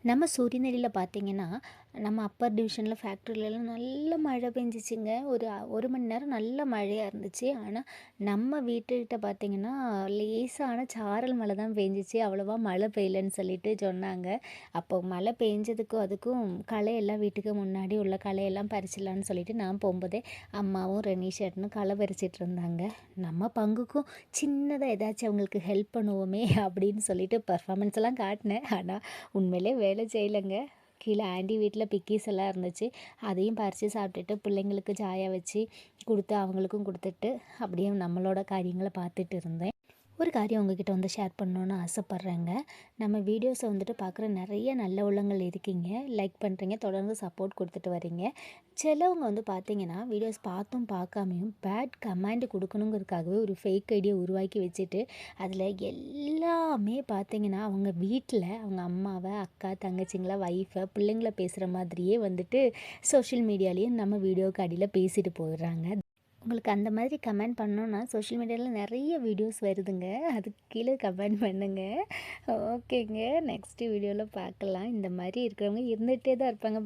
நம்ம சூரியநெல்லியில் பார்த்தீங்கன்னா, நம்ம அப்பர் டிவிஷனில் ஃபேக்ட்ரிலலாம் நல்ல மழை பெஞ்சிச்சுங்க. ஒரு 1 மணி நேரம் நல்ல மழையா இருந்துச்சு. ஆனா, நம்ம வீட்டுக்கிட்ட பார்த்தீங்கன்னா, லேசான சாரல் மழை தான் பெஞ்சிச்சு. அவ்வளவா மழை பெய்யலன்னு சொல்லிட்டு சொன்னாங்க. அப்போ மழை பெஞ்சதுக்கும் அதுக்கும் களையெல்லாம் வீட்டுக்கு முன்னாடி உள்ள களையெல்லாம் பறிச்சிடலான்னு சொல்லிட்டு நான் போம்போதே அம்மாவும் ரெனிஷர்ட்னும் களை பறிச்சிட்டு இருந்தாங்க. நம்ம பங்குக்கும் சின்னதா ஏதாச்சும் அவங்களுக்கு ஹெல்ப் பண்ணுவோமே அப்படின்னு சொல்லிட்டு பெர்ஃபார்மன்ஸ் எல்லாம் காட்டினேன். ஆனா உண்மையிலே வேலை செய்யலைங்க. கீழே ஆண்டி வீட்டில் பிக்கீஸ் எல்லாம் இருந்துச்சு. அதையும் பறித்து சாப்பிட்டுட்டு பிள்ளைங்களுக்கு சாயா வச்சு கொடுத்து அவங்களுக்கும் கொடுத்துட்டு அப்படியே நம்மளோட காரியங்களை பார்த்துட்டு இருந்தேன். ஒரு காரியம் உங்ககிட்ட வந்து ஷேர் பண்ணணுன்னு ஆசைப்பட்றேங்க. நம்ம வீடியோஸை வந்துட்டு பார்க்குற நிறைய நல்ல உள்ளங்கள் இருக்கீங்க. லைக் பண்ணுறீங்க, தொடர்ந்து சப்போர்ட் கொடுத்துட்டு வரீங்க. சிலவங்க வந்து பார்த்தீங்கன்னா, வீடியோஸ் பார்த்தும் பார்க்காமையும் பேட் கமெண்ட் கொடுக்கணுங்கிறதுக்காகவே ஒரு ஃபேக் ஐடியா உருவாக்கி வச்சுட்டு, அதில் எல்லாமே பார்த்தீங்கன்னா, அவங்க வீட்டில் அவங்க அம்மாவை, அக்கா, தங்கச்சிங்கள, ஒய்ஃபை, பிள்ளைங்கள பேசுகிற மாதிரியே வந்துட்டு சோஷியல் மீடியாலேயும் நம்ம வீடியோவுக்கு அடியில் பேசிட்டு போயிடுறாங்க. உங்களுக்கு அந்த மாதிரி கமெண்ட் பண்ணோன்னா சோஷியல் மீடியாவில் நிறைய வீடியோஸ் வருதுங்க. அதுக்கு கீழே கமெண்ட் பண்ணுங்கள். ஓகேங்க. நெக்ஸ்ட்டு வீடியோவில் பார்க்கலாம். இந்த மாதிரி இருக்கிறவங்க இருந்துகிட்டே தான் இருப்பாங்க.